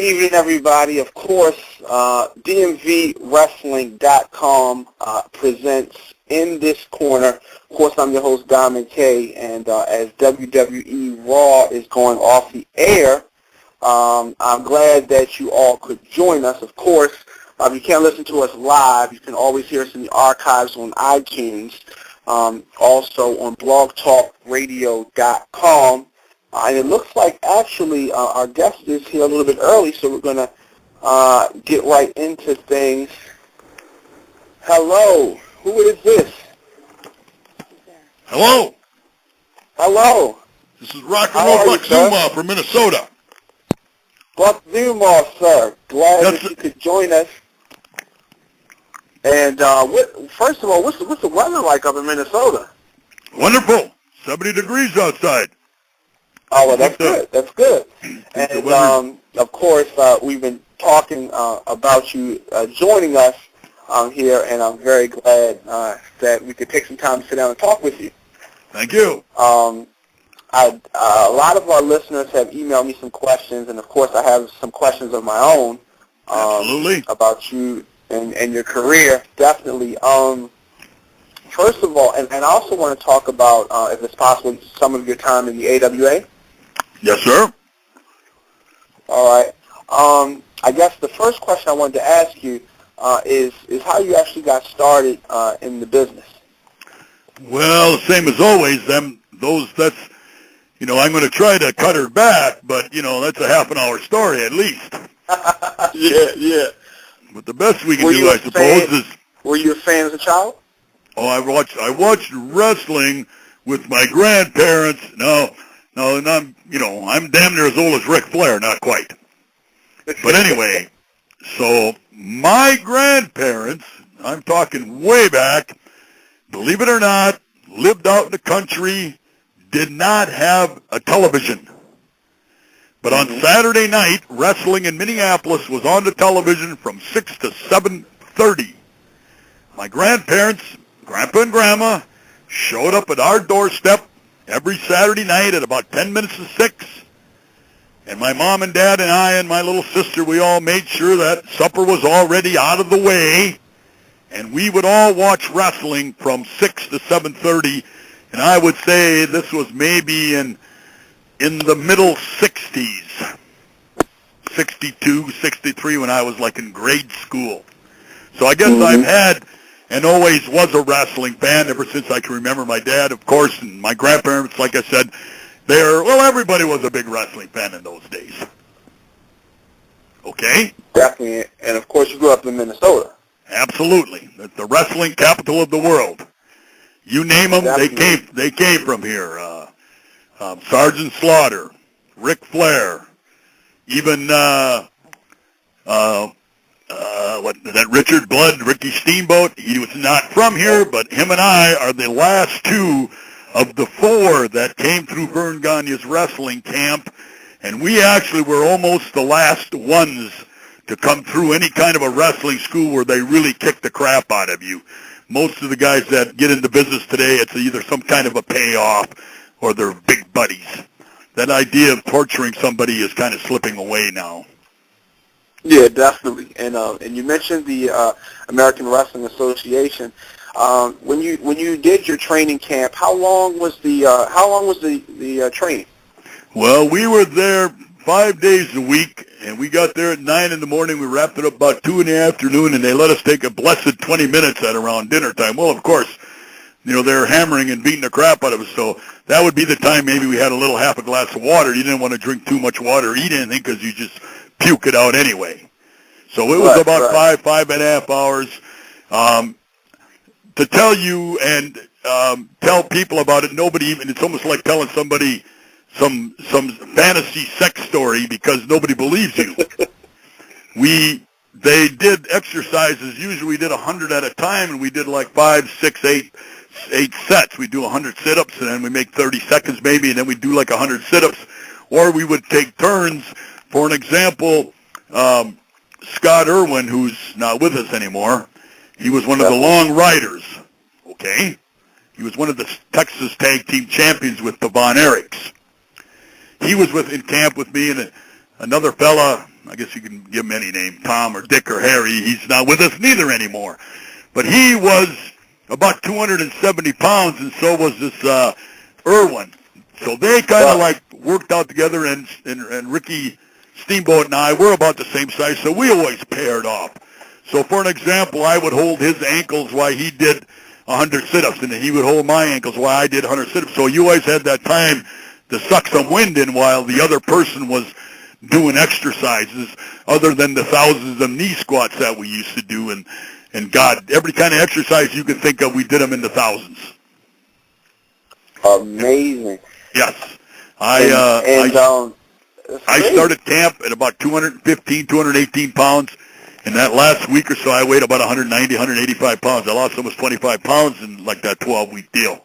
evening, everybody. Of course, DMVWrestling.com presents In This Corner. Of course, I'm your host, Diamond K, and as WWE Raw is going off the air, I'm glad that you all could join us. Of course, if you can't listen to us live, you can always hear us in the archives on iTunes, also on blogtalkradio.com. And it looks like actually our guest is here a little bit early, so we're going to get right into things. Hello. Who is this? Hello. Hello. This is Rock and Roll Buck Zumhofe from Minnesota. Buck Zumhofe, sir. Glad that you could join us. And first of all, what's the weather like up in Minnesota? Wonderful. 70 degrees outside. Oh, well, that's good. That's good. And, of course, we've been talking about you joining us here, and I'm very glad that we could take some time to sit down and talk with you. Thank you. A lot of our listeners have emailed me some questions, and, of course, I have some questions of my own Absolutely. about you and your career, definitely. First of all, and I also want to talk about, if it's possible, some of your time in the AWA. Yes, sir. All right. I guess the first question I wanted to ask you is how you actually got started in the business. Well, same as always. I'm going to try to cut her back, but that's a half an hour story at least. Yeah. But the best we can do, I suppose, is. Were you a fan as a child? Oh, I watched wrestling with my grandparents. No, and I'm damn near as old as Ric Flair, not quite. But anyway, so my grandparents, I'm talking way back, believe it or not, lived out in the country, did not have a television. But on Saturday night, wrestling in Minneapolis was on the television from 6 to 7:30. My grandparents, Grandpa and Grandma, showed up at our doorstep every Saturday night at about 10 minutes to 6. And my mom and dad and I and my little sister, we all made sure that supper was already out of the way. And we would all watch wrestling from 6 to 7:30. And I would say this was maybe in the middle 60s, 62, 63, when I was like in grade school. So I guess I've had and always was a wrestling fan ever since I can remember. My dad, of course, and my grandparents, like I said, everybody was a big wrestling fan in those days. Okay? Definitely. And, of course, you grew up in Minnesota. Absolutely. The wrestling capital of the world. You name them, they came from here. Sergeant Slaughter, Ric Flair, even that Richard Blood, Ricky Steamboat, he was not from here, but him and I are the last two of the four that came through Verne Gane's wrestling camp, and we actually were almost the last ones to come through any kind of a wrestling school where they really kick the crap out of you. Most of the guys that get into business today, it's either some kind of a payoff or they're big buddies. That idea of torturing somebody is kind of slipping away now. Yeah, definitely. And you mentioned the American Wrestling Association. When you did your training camp, how long was the training? Well, we were there 5 days a week, and we got there at 9 in the morning. We wrapped it up about 2 in the afternoon, and they let us take a blessed 20 minutes at around dinner time. Well, of course, they're hammering and beating the crap out of us, so that would be the time maybe we had a little half a glass of water. You didn't want to drink too much water or eat anything because you just puke it out anyway. So it was about 5.5 hours. To tell you and tell people about it, it's almost like telling somebody some fantasy sex story because nobody believes you. They did exercises. Usually we did 100 at a time, and we did like 5, 6, 8 sets. We do 100 sit-ups, and then we make 30 seconds maybe, and then we do like 100 sit-ups. Or we would take turns. For an example, Scott Irwin, who's not with us anymore, he was one of the long riders, okay? He was one of the Texas Tag Team Champions with the Von Erichs. He was in camp with me, and another fella, I guess you can give him any name, Tom or Dick or Harry. He's not with us neither anymore. But he was about 270 pounds, and so was this Irwin. So they kind of like worked out together, and Ricky Steamboat and I were about the same size, so we always paired off. So for an example, I would hold his ankles while he did 100 sit-ups, and he would hold my ankles while I did 100 sit-ups. So you always had that time to suck some wind in while the other person was doing exercises other than the thousands of knee squats that we used to do. And God, every kind of exercise you could think of, we did them in the thousands. Amazing. Yes. I started camp at about 215, 218 pounds. And that last week or so, I weighed about 190, 185 pounds. I lost almost 25 pounds in like that 12-week deal.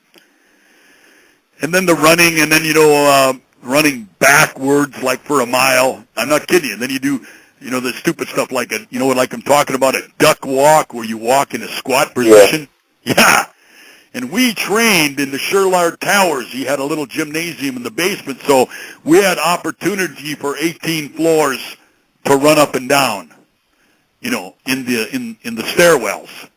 And then the running, and then, running backwards like for a mile. I'm not kidding you. And then you do, the stupid stuff like like I'm talking about, a duck walk where you walk in a squat position. Yeah. And we trained in the Sherlard Towers. He had a little gymnasium in the basement, so we had opportunity for 18 floors to run up and down, in the stairwells.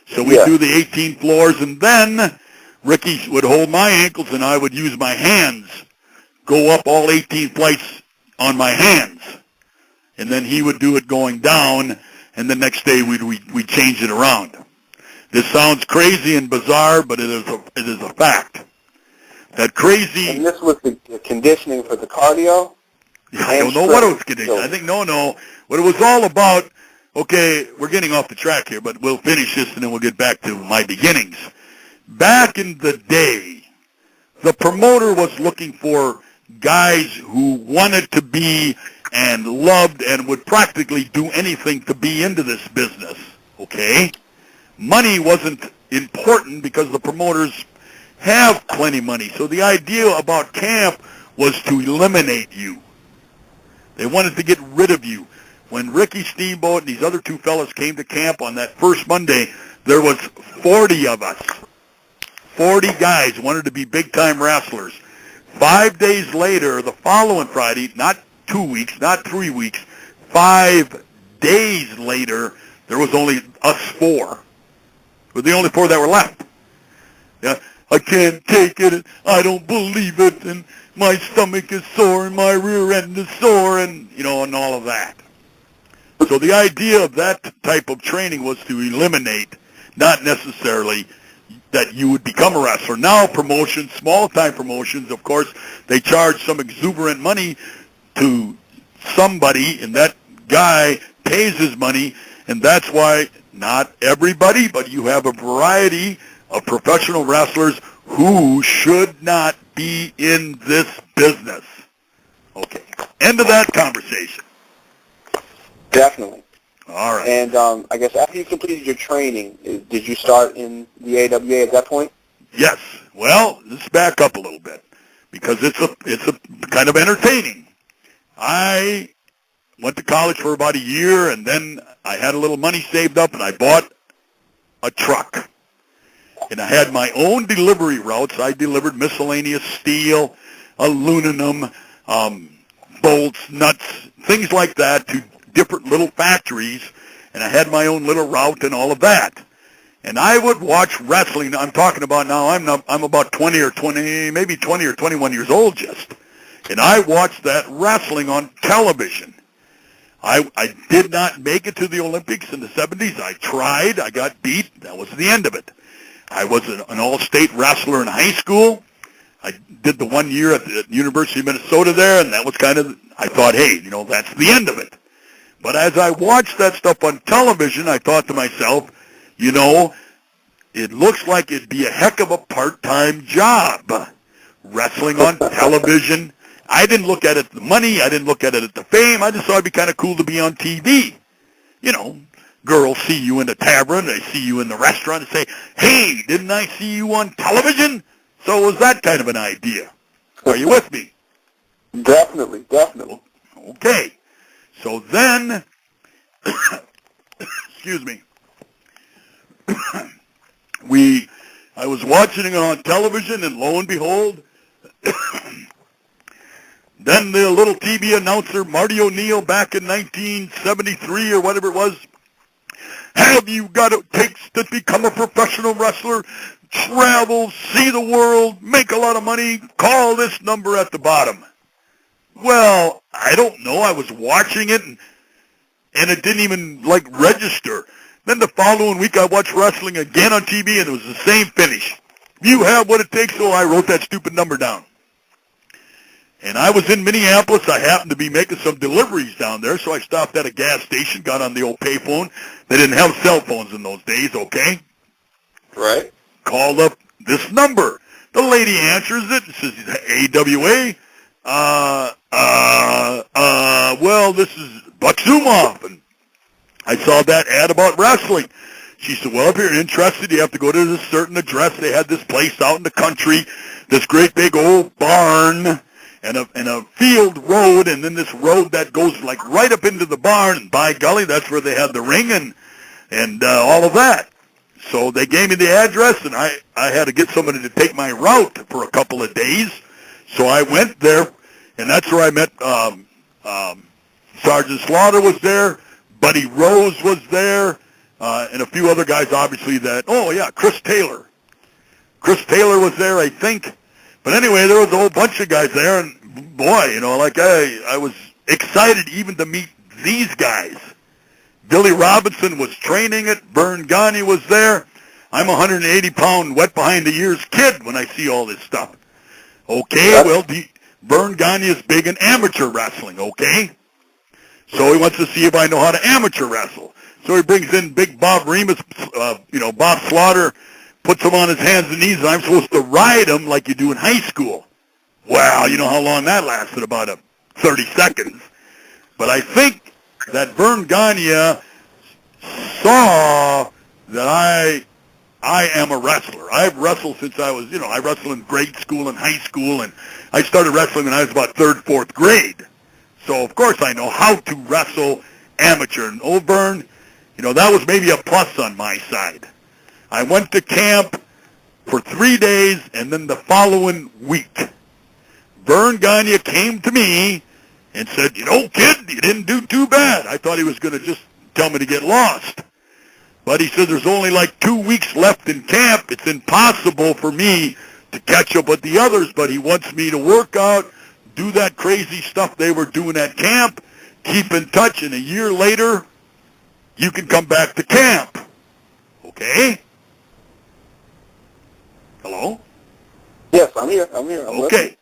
So we do the 18 floors, and then Ricky would hold my ankles, and I would use my hands, go up all 18 flights on my hands. And then he would do it going down, and the next day we'd change it around. This sounds crazy and bizarre, but it is a fact. That crazy... And this was the conditioning for the cardio? Yeah, I don't know what it was conditioning. I think, no. What it was all about, okay, we're getting off the track here, but we'll finish this and then we'll get back to my beginnings. Back in the day, the promoter was looking for guys who wanted to be and loved and would practically do anything to be into this business, okay? Money wasn't important because the promoters have plenty of money. So the idea about camp was to eliminate you. They wanted to get rid of you. When Ricky Steamboat and these other two fellas came to camp on that first Monday, there was 40 of us. 40 guys wanted to be big-time wrestlers. 5 days later, the following Friday, not 2 weeks, not 3 weeks, 5 days later, there was only us 4. We're the only 4 that were left. Yeah, I can't take it, I don't believe it, and my stomach is sore, and my rear end is sore, and, and all of that. So the idea of that type of training was to eliminate, not necessarily that you would become a wrestler. Now promotions, small-time promotions, of course, they charge some exuberant money to somebody, and that guy pays his money, and that's why not everybody, but you have a variety of professional wrestlers who should not be in this business. Okay, end of that conversation. Definitely. All right. And I guess after you completed your training, did you start in the AWA at that point? Yes. Well, let's back up a little bit because it's a kind of entertaining. I went to college for about a year, and then I had a little money saved up, and I bought a truck. And I had my own delivery routes. I delivered miscellaneous steel, aluminum, bolts, nuts, things like that to different little factories, and I had my own little route and all of that. And I would watch wrestling. I'm talking about now, I'm about 20 or 21 years old just. And I watched that wrestling on television. I did not make it to the Olympics in the 70s. I tried. I got beat. That was the end of it. I was an all-state wrestler in high school. I did the 1 year at the University of Minnesota there, and that was kind of, I thought, hey, that's the end of it. But as I watched that stuff on television, I thought to myself, it looks like it'd be a heck of a part-time job. Wrestling on television. I didn't look at it the money. I didn't look at it at the fame. I just thought it'd be kind of cool to be on TV. Girls see you in the tavern. They see you in the restaurant and say, hey, didn't I see you on television? So it was that kind of an idea. Are you with me? Definitely. Okay. So then, excuse me, I was watching it on television, and lo and behold, Then the little TV announcer, Marty O'Neill, back in 1973 or whatever it was, have you got what it takes to become a professional wrestler? Travel, see the world, make a lot of money, call this number at the bottom. Well, I don't know. I was watching it, and it didn't even, register. Then the following week, I watched wrestling again on TV, and it was the same finish. You have what it takes, so I wrote that stupid number down. And I was in Minneapolis. I happened to be making some deliveries down there, so I stopped at a gas station, got on the old payphone. They didn't have cell phones in those days, okay? Right. Called up this number. The lady answers it and says, AWA. Well, this is Buck Zumhofe. And I saw that ad about wrestling. She said, well, if you're interested, you have to go to this certain address. They had this place out in the country, this great big old barn and a field road, and then this road that goes right up into the barn. And by golly, that's where they had the ring and all of that. So they gave me the address, and I had to get somebody to take my route for a couple of days. So I went there, and that's where I met Sergeant Slaughter was there, Buddy Rose was there, and a few other guys, obviously, Chris Taylor. Chris Taylor was there, I think. But anyway, there was a whole bunch of guys there, and boy, I was excited even to meet these guys. Billy Robinson was training it. Verne Gane was there. I'm a 180-pound, wet-behind-the-ears kid when I see all this stuff. Okay, well, Verne Gane is big in amateur wrestling, okay? So he wants to see if I know how to amateur wrestle. So he brings in big Bob Remus, Bob Slaughter, puts him on his hands and knees, and I'm supposed to ride him like you do in high school. Well, you know how long that lasted, about 30 seconds. But I think that Verne Gane saw that I am a wrestler. I've wrestled since I was, I wrestled in grade school and high school, and I started wrestling when I was about 3rd, 4th grade. So, of course, I know how to wrestle amateur. And old Verne, that was maybe a plus on my side. I went to camp for 3 days, and then the following week, Verne Gane came to me and said, kid, you didn't do too bad. I thought he was going to just tell me to get lost. But he said there's only 2 weeks left in camp. It's impossible for me to catch up with the others, but he wants me to work out, do that crazy stuff they were doing at camp, keep in touch, and a year later, you can come back to camp. Okay? Hello? Yes, I'm here. I'm okay. Listening.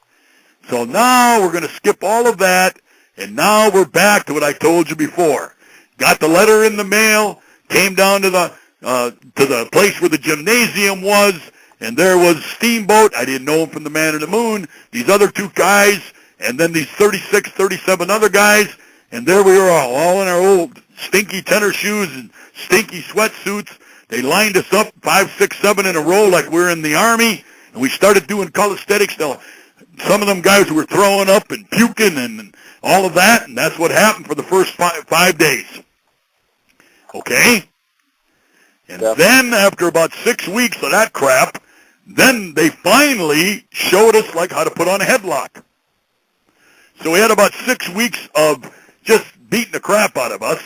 So now we're going to skip all of that, and now we're back to what I told you before. Got the letter in the mail, came down to the place where the gymnasium was, and there was Steamboat. I didn't know him from the Man in the Moon. These other 2 guys, and then these 36, 37 other guys, and there we were all in our old stinky tenor shoes and stinky sweatsuits. They lined us up 5, 6, 7 in a row like we were in the Army, and we started doing calisthenics. Now, some of them guys were throwing up and puking and all of that, and that's what happened for the first 5 days. Okay? And then after about 6 weeks of that crap, then they finally showed us how to put on a headlock. So we had about 6 weeks of just beating the crap out of us.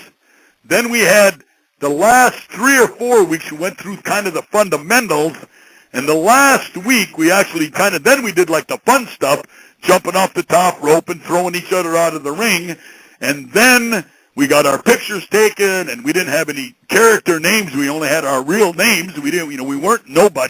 Then we had the last 3 or 4 weeks we went through kind of the fundamentals, and the last week we actually then we did the fun stuff, jumping off the top rope and throwing each other out of the ring, and then we got our pictures taken, and we didn't have any character names. We only had our real names. We didn't, we weren't nobody.